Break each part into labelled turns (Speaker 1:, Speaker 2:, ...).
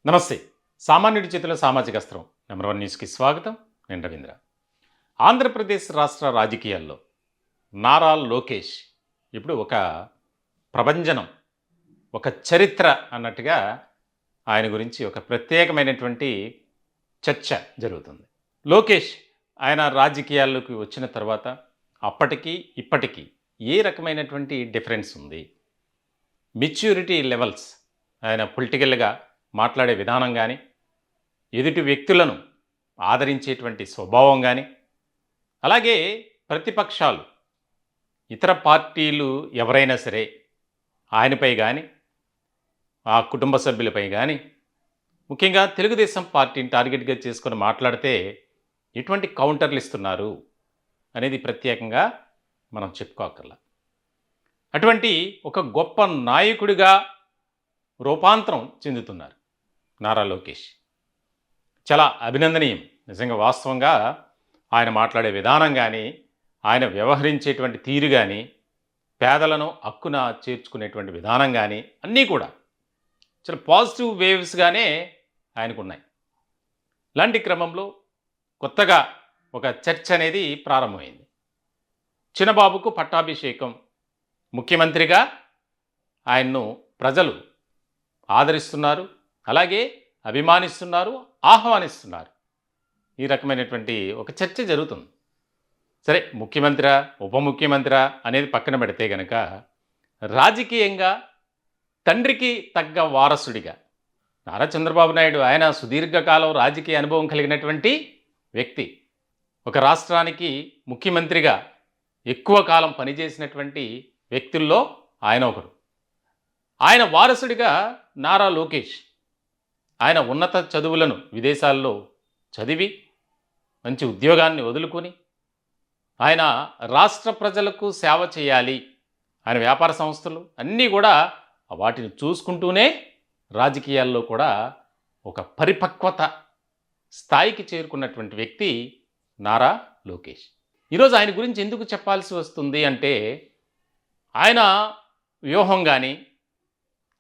Speaker 1: నమస్తే. సామాన్యుడి చేతిలో సామాజిక అస్త్రం నంబర్ 1 న్యూస్కి స్వాగతం. నేను రవీంద్ర. ఆంధ్రప్రదేశ్ రాష్ట్ర రాజకీయాల్లో నారా లోకేష్ ఇప్పుడు ఒక ప్రభంజనం, ఒక చరిత్ర అన్నట్టుగా ఆయన గురించి ఒక ప్రత్యేకమైనటువంటి చర్చ జరుగుతుంది. లోకేష్ ఆయన రాజకీయాల్లోకి వచ్చిన తర్వాత అప్పటికి ఇప్పటికీ ఏ రకమైనటువంటి డిఫరెన్స్ ఉంది? మెచ్యూరిటీ లెవెల్స్, ఆయన పొలిటికల్‌గా మాట్లాడే విధానం గానీ, ఎదుటి వ్యక్తులను ఆదరించేటువంటి స్వభావం గానీ, అలాగే ప్రతిపక్షాలు, ఇతర పార్టీలు ఎవరైనా సరే ఆయనపై గానీ, ఆ కుటుంబ సభ్యులపై గానీ, ముఖ్యంగా తెలుగుదేశం పార్టీని టార్గెట్‌గా చేసుకొని మాట్లాడితే ఎటువంటి కౌంటర్లు ఇస్తున్నారు అనేది ప్రత్యేకంగా మనం చెప్పుకోక్కర్లా. అటువంటి ఒక గొప్ప నాయకుడిగా రూపాంతరం చెందుతున్నారు నారా లోకేష్. చాలా అభినందనీయం. నిజంగా వాస్తవంగా ఆయన మాట్లాడే విధానం కానీ, ఆయన వ్యవహరించేటువంటి తీరు కానీ, పేదలను హక్కున చేర్చుకునేటువంటి విధానం కానీ అన్నీ కూడా చాలా పాజిటివ్ వేవ్స్గానే ఆయనకున్నాయి. ఇలాంటి క్రమంలో కొత్తగా ఒక చర్చ అనేది ప్రారంభమైంది. చిన్నబాబుకు పట్టాభిషేకం, ముఖ్యమంత్రిగా ఆయన్ను ప్రజలు ఆదరిస్తున్నారు, అలాగే అభిమానిస్తున్నారు, ఆహ్వానిస్తున్నారు. ఈ రకమైనటువంటి ఒక చర్చ జరుగుతుంది. సరే, ముఖ్యమంత్రా, ఉప ముఖ్యమంత్రా అనేది పక్కన పెడితే గనక, రాజకీయంగా తండ్రికి తగ్గ వారసుడిగా నారా చంద్రబాబు నాయుడు ఆయన సుదీర్ఘకాలం రాజకీయ అనుభవం కలిగినటువంటి వ్యక్తి. ఒక రాష్ట్రానికి ముఖ్యమంత్రిగా ఎక్కువ కాలం పనిచేసినటువంటి వ్యక్తుల్లో ఆయన ఒకరు. ఆయన వారసుడిగా నారా లోకేష్ ఆయన ఉన్నత చదువులను విదేశాల్లో చదివి మంచి ఉద్యోగాన్ని వదులుకొని ఆయన రాష్ట్ర ప్రజలకు సేవ చేయాలి, ఆయన వ్యాపార సంస్థలు అన్నీ కూడా వాటిని చూసుకుంటూనే రాజకీయాల్లో కూడా ఒక పరిపక్వత స్థాయికి చేరుకున్నటువంటి వ్యక్తి నారా లోకేష్. ఈరోజు ఆయన గురించి ఎందుకు చెప్పాల్సి వస్తుంది అంటే, ఆయన వ్యూహం కానీ,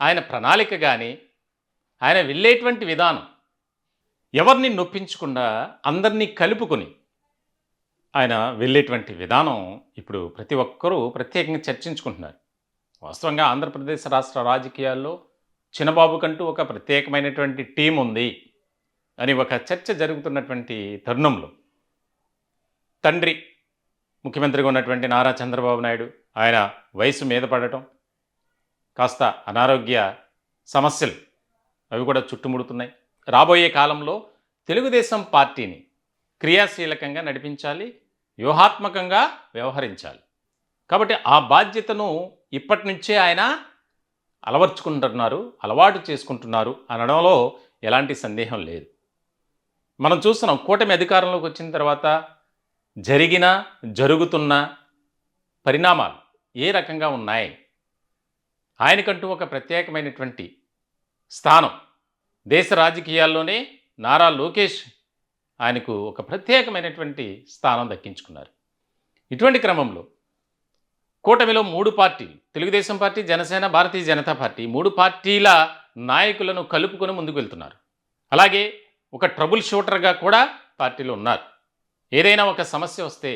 Speaker 1: ఆయన ప్రణాళిక కానీ, ఆయన వెళ్ళేటువంటి విధానం ఎవరిని నొప్పించకుండా అందరినీ కలుపుకొని ఆయన వెళ్ళేటువంటి విధానం ఇప్పుడు ప్రతి ఒక్కరూ ప్రత్యేకంగా చర్చించుకుంటున్నారు. వాస్తవంగా ఆంధ్రప్రదేశ్ రాష్ట్ర రాజకీయాల్లో చిన్నబాబు కంటూ ఒక ప్రత్యేకమైనటువంటి టీం ఉంది అని ఒక చర్చ జరుగుతున్నటువంటి తరుణంలో, తండ్రి ముఖ్యమంత్రిగా ఉన్నటువంటి నారా చంద్రబాబు నాయుడు ఆయన వయసు మీద పడటం, కాస్త అనారోగ్య సమస్యలు అవి కూడా చుట్టుముడుతున్నాయి. రాబోయే కాలంలో తెలుగుదేశం పార్టీని క్రియాశీలకంగా నడిపించాలి, వ్యూహాత్మకంగా వ్యవహరించాలి. కాబట్టి ఆ బాధ్యతను ఇప్పటి నుంచే ఆయన అలవాటు చేసుకుంటున్నారు అనడంలో ఎలాంటి సందేహం లేదు. మనం చూస్తున్నాం, కూటమి అధికారంలోకి వచ్చిన తర్వాత జరుగుతున్న పరిణామాలు ఏ రకంగా ఉన్నాయి. ఆయనకంటూ ఒక ప్రత్యేకమైనటువంటి స్థానం దేశ రాజకీయాల్లోనే నారా లోకేష్ ఆయనకు ఒక ప్రత్యేకమైనటువంటి స్థానం దక్కించుకున్నారు. ఇటువంటి క్రమంలో కూటమిలో 3 పార్టీలు, తెలుగుదేశం పార్టీ, జనసేన, భారతీయ జనతా పార్టీ, 3 పార్టీల నాయకులను కలుపుకొని ముందుకు వెళ్తున్నారు. అలాగే ఒక ట్రబుల్ షూటర్గా కూడా పార్టీలో ఉన్నారు. ఏదైనా ఒక సమస్య వస్తే,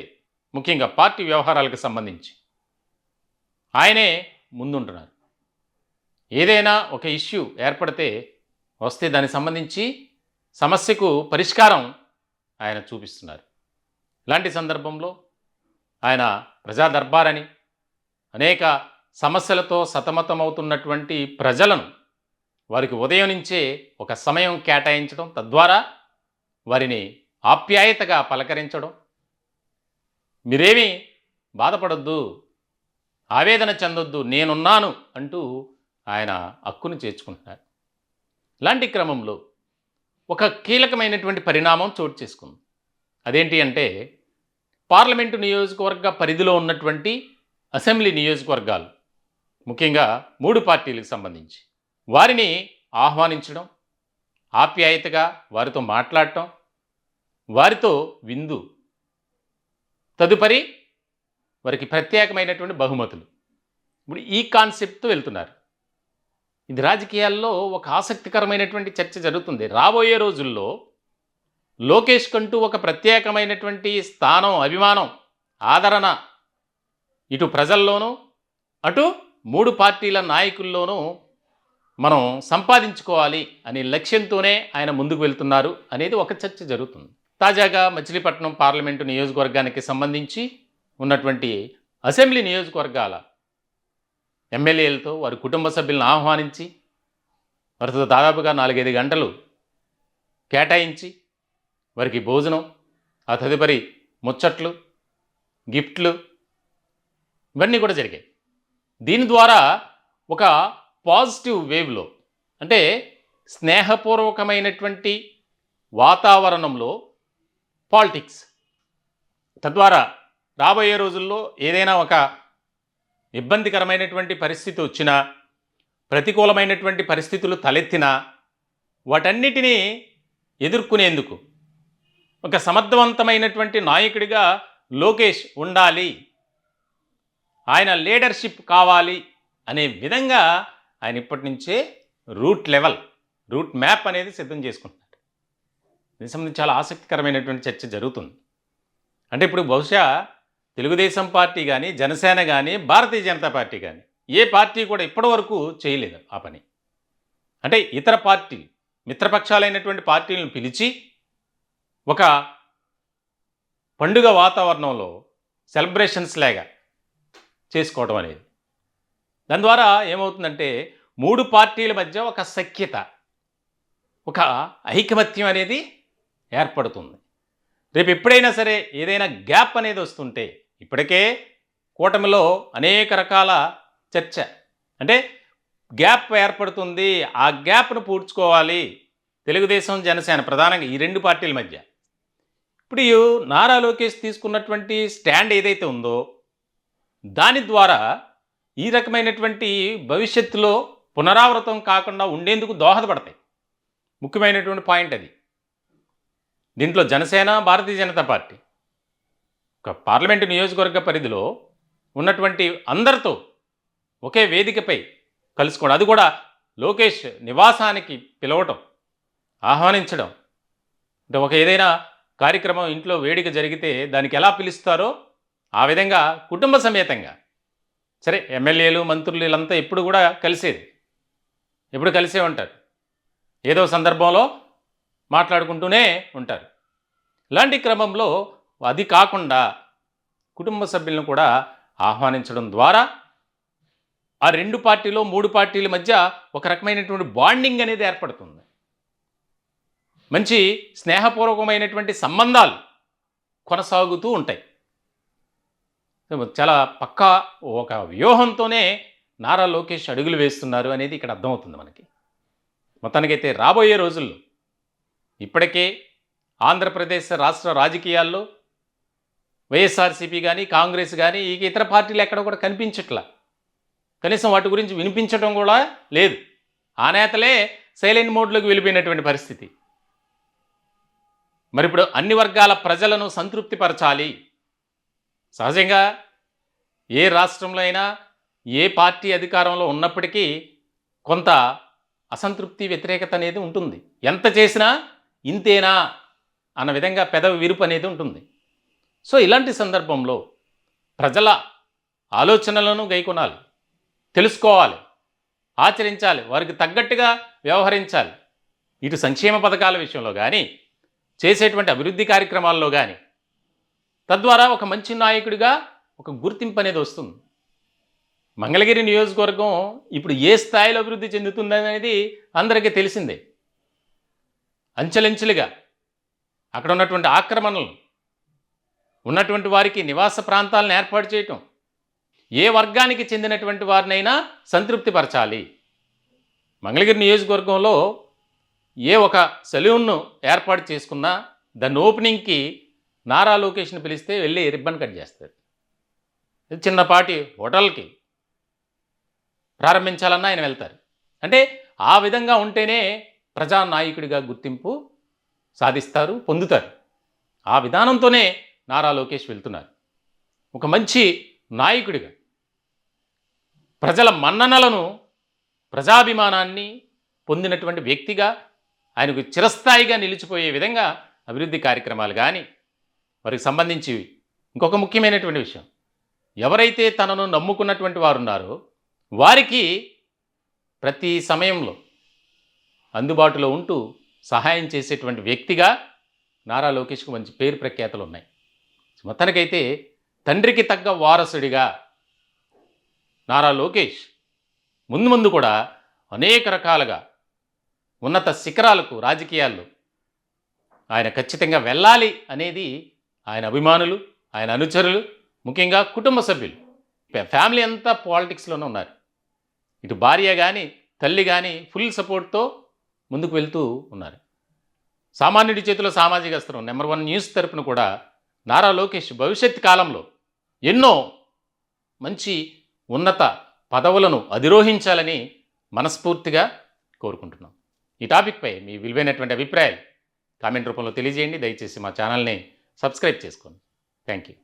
Speaker 1: ముఖ్యంగా పార్టీ వ్యవహారాలకు సంబంధించి ఆయనే ముందుంటున్నారు. ఏదైనా ఒక ఇష్యూ ఏర్పడితే వస్తే దానికి సంబంధించి సమస్యకు పరిష్కారం ఆయన చూపిస్తున్నారు. ఇలాంటి సందర్భంలో ఆయన ప్రజా దర్బారని, అనేక సమస్యలతో సతమతమవుతున్నటువంటి ప్రజలను వారికి ఉదయం నుంచే ఒక సమయం కేటాయించడం, తద్వారా వారిని ఆప్యాయతగా పలకరించడం, మీరేమీ బాధపడొద్దు, ఆవేదన చెందొద్దు, నేనున్నాను అంటూ ఆయన హక్కును చేర్చుకుంటున్నారు. ఇలాంటి క్రమంలో ఒక కీలకమైనటువంటి పరిణామం చోటు చేసుకుంది. అదేంటి అంటే, పార్లమెంటు నియోజకవర్గ పరిధిలో ఉన్నటువంటి అసెంబ్లీ నియోజకవర్గాలు, ముఖ్యంగా 3 పార్టీలకు సంబంధించి వారిని ఆహ్వానించడం, ఆప్యాయతగా వారితో మాట్లాడటం, వారితో విందు, తదుపరి వారికి ప్రత్యేకమైనటువంటి బహుమతులు. ఇప్పుడు ఈ కాన్సెప్ట్తో వెళ్తున్నారు. ఇది రాజకీయాల్లో ఒక ఆసక్తికరమైనటువంటి చర్చ జరుగుతుంది. రాబోయే రోజుల్లో లోకేష్ కంటూ ఒక ప్రత్యేకమైనటువంటి స్థానం, అభిమానం, ఆదరణ ఇటు ప్రజల్లోనూ, అటు 3 పార్టీల నాయకుల్లోనూ మనం సంపాదించుకోవాలి అనే లక్ష్యంతోనే ఆయన ముందుకు వెళ్తున్నారు అనేది ఒక చర్చ జరుగుతుంది. తాజాగా మచిలీపట్నం పార్లమెంటు నియోజకవర్గానికి సంబంధించి ఉన్నటువంటి అసెంబ్లీ నియోజకవర్గాల ఎమ్మెల్యేలతో వారి కుటుంబ సభ్యులను ఆహ్వానించి వారితో దాదాపుగా 4-5 గంటలు కేటాయించి వారికి భోజనం, ఆ తదుపరి ముచ్చట్లు, గిఫ్ట్లు ఇవన్నీ కూడా జరిగాయి. దీని ద్వారా ఒక పాజిటివ్ వేవ్లో, అంటే స్నేహపూర్వకమైనటువంటి వాతావరణంలో పాలిటిక్స్, తద్వారా రాబోయే రోజుల్లో ఏదైనా ఒక ఇబ్బందికరమైనటువంటి పరిస్థితి వచ్చినా, ప్రతికూలమైనటువంటి పరిస్థితులు తలెత్తినా వాటన్నిటినీ ఎదుర్కొనేందుకు ఒక సమర్థవంతమైనటువంటి నాయకుడిగా లోకేష్ ఉండాలి, ఆయన లీడర్షిప్ కావాలి అనే విధంగా ఆయన ఇప్పటి నుంచే రూట్ మ్యాప్ అనేది సిద్ధం చేసుకుంటున్నాడు. దీనికి సంబంధించి చాలా ఆసక్తికరమైనటువంటి చర్చ జరుగుతుంది. అంటే ఇప్పుడు బహుశా తెలుగుదేశం పార్టీ కానీ, జనసేన కానీ, భారతీయ జనతా పార్టీ కానీ ఏ పార్టీ కూడా ఇప్పటివరకు చేయలేదు ఆ పని. అంటే ఇతర పార్టీ మిత్రపక్షాలైనటువంటి పార్టీలను పిలిచి ఒక పండుగ వాతావరణంలో సెలబ్రేషన్స్ లాగా చేసుకోవడం అనేది. దాని ద్వారా ఏమవుతుందంటే 3 పార్టీల మధ్య ఒక సఖ్యత, ఒక ఐకమత్యం అనేది ఏర్పడుతుంది. రేపు ఎప్పుడైనా సరే ఏదైనా గ్యాప్ అనేది వస్తుంటే, ఇప్పటికే కూటమిలో అనేక రకాల చర్చ, అంటే గ్యాప్ ఏర్పడుతుంది, ఆ గ్యాప్ను పూడ్చుకోవాలి తెలుగుదేశం, జనసేన ప్రధానంగా ఈ 2 పార్టీల మధ్య. ఇప్పుడు నారా లోకేష్ తీసుకున్నటువంటి స్టాండ్ ఏదైతే ఉందో దాని ద్వారా ఈ రకమైనటువంటి భవిష్యత్తులో పునరావృతం కాకుండా ఉండేందుకు దోహదపడతాయి. ముఖ్యమైనటువంటి పాయింట్ అది. దీంట్లో జనసేన, భారతీయ జనతా పార్టీ ఒక పార్లమెంటు నియోజకవర్గ పరిధిలో ఉన్నటువంటి అందరితో ఒకే వేదికపై కలుసుకోవడం, అది కూడా లోకేష్ నివాసానికి పిలవటం, ఆహ్వానించడం. అంటే ఒక ఏదైనా కార్యక్రమం ఇంట్లో వేడుక జరిగితే దానికి ఎలా పిలుస్తారో ఆ విధంగా కుటుంబ సమేతంగా, సరే ఎమ్మెల్యేలు, మంత్రులు వీళ్ళంతా ఎప్పుడు కూడా ఎప్పుడు కలిసే ఉంటారు, ఏదో సందర్భంలో మాట్లాడుకుంటూనే ఉంటారు. ఇలాంటి క్రమంలో అది కాకుండా కుటుంబ సభ్యులను కూడా ఆహ్వానించడం ద్వారా ఆ 2 పార్టీలు, 3 పార్టీల మధ్య ఒక రకమైనటువంటి బాండింగ్ అనేది ఏర్పడుతుంది. మంచి స్నేహపూర్వకమైనటువంటి సంబంధాలు కొనసాగుతూ ఉంటాయి. చాలా పక్కా ఒక వ్యూహంతోనే నారా లోకేష్ అడుగులు వేస్తున్నారు అనేది ఇక్కడ అర్థమవుతుంది మనకి. మొత్తానికైతే రాబోయే రోజుల్లో ఇప్పటికే ఆంధ్రప్రదేశ్ రాష్ట్ర రాజకీయాల్లో వైఎస్ఆర్సీపీ కానీ, కాంగ్రెస్ కానీ, ఇతర పార్టీలు ఎక్కడ కూడా కనిపించట్లా, కనీసం వాటి గురించి వినిపించడం కూడా లేదు. ఆ నేతలే సైలెంట్ మోడ్లోకి వెళ్ళిపోయినటువంటి పరిస్థితి. మరి ఇప్పుడు అన్ని వర్గాల ప్రజలను సంతృప్తిపరచాలి. సహజంగా ఏ రాష్ట్రంలో అయినా, ఏ పార్టీ అధికారంలో ఉన్నప్పటికీ కొంత అసంతృప్తి, వ్యతిరేకత అనేది ఉంటుంది. ఎంత చేసినా ఇంతేనా అన్న విధంగా పెదవి విరుపు అనేది ఉంటుంది. సో ఇలాంటి సందర్భంలో ప్రజల ఆలోచనలను గైకొనాలి, తెలుసుకోవాలి, ఆచరించాలి, వారికి తగ్గట్టుగా వ్యవహరించాలి. ఇటు సంక్షేమ పథకాల విషయంలో కానీ, చేసేటువంటి అభివృద్ధి కార్యక్రమాల్లో కానీ, తద్వారా ఒక మంచి నాయకుడిగా ఒక గుర్తింపు అనేది వస్తుంది. మంగళగిరి నియోజకవర్గం ఇప్పుడు ఏ స్థాయిలో అభివృద్ధి చెందుతుందనేది అందరికీ తెలిసిందే. అంచెలంచెలుగా అక్కడ ఉన్నటువంటి ఆక్రమణలు, ఉన్నటువంటి వారికి నివాస ప్రాంతాలను ఏర్పాటు చేయటం, ఏ వర్గానికి చెందినటువంటి వారినైనా సంతృప్తిపరచాలి. మంగళగిరి నియోజకవర్గంలో ఏ ఒక సెలూన్ను ఏర్పాటు చేసుకున్నా దాని ఓపెనింగ్కి నారా లోకేష్ని పిలిస్తే వెళ్ళి రిబ్బన్ కట్ చేస్తారు. చిన్నపాటి హోటల్కి ప్రారంభించాలన్నా ఆయన వెళ్తారు. అంటే ఆ విధంగా ఉంటేనే ప్రజానాయకుడిగా గుర్తింపు సాధిస్తారు, పొందుతారు. ఆ విధానంతోనే నారా లోకేష్ వెళ్తున్నారు. ఒక మంచి నాయకుడిగా ప్రజల మన్ననలను ప్రజాభిమానాన్ని పొందినటువంటి వ్యక్తిగా ఆయనకు చిరస్థాయిగా నిలిచిపోయే విధంగా అభివృద్ధి కార్యక్రమాలు కానీ వారికి సంబంధించి ఇంకొక ముఖ్యమైనటువంటి విషయం, ఎవరైతే తనను నమ్ముకున్నటువంటి వారు ఉన్నారో వారికి ప్రతి సమయంలో అందుబాటులో ఉంటూ సహాయం చేసేటువంటి వ్యక్తిగా నారా లోకేష్కు మంచి పేరు ప్రఖ్యాతలు ఉన్నాయి. మొత్తానికైతే తండ్రికి తగ్గ వారసుడిగా నారా లోకేష్ ముందు ముందు కూడా అనేక రకాలుగా ఉన్నత శిఖరాలకు రాజకీయాల్లో ఆయన ఖచ్చితంగా వెళ్ళాలి అనేది ఆయన అభిమానులు, ఆయన అనుచరులు, ముఖ్యంగా కుటుంబ సభ్యులు, ఫ్యామిలీ అంతా పాలిటిక్స్లోనే ఉన్నారు. ఇటు భార్య కానీ తల్లి కానీ ఫుల్ సపోర్ట్తో ముందుకు వెళ్తూ ఉన్నారు. సామాన్యుడి చేతిలో సామాజిక అస్త్రం నెంబర్ 1 న్యూస్ తరపున కూడా నారా లోకేష్ భవిష్యత్ కాలంలో ఎన్నో మంచి ఉన్నత పదవులను అధిరోహించాలని మనస్ఫూర్తిగా కోరుకుంటున్నాం. ఈ టాపిక్పై మీ విలువైనటువంటి అభిప్రాయాలు కామెంట్ రూపంలో తెలియజేయండి. దయచేసి మా ఛానల్ని సబ్స్క్రైబ్ చేసుకోండి. Thank you.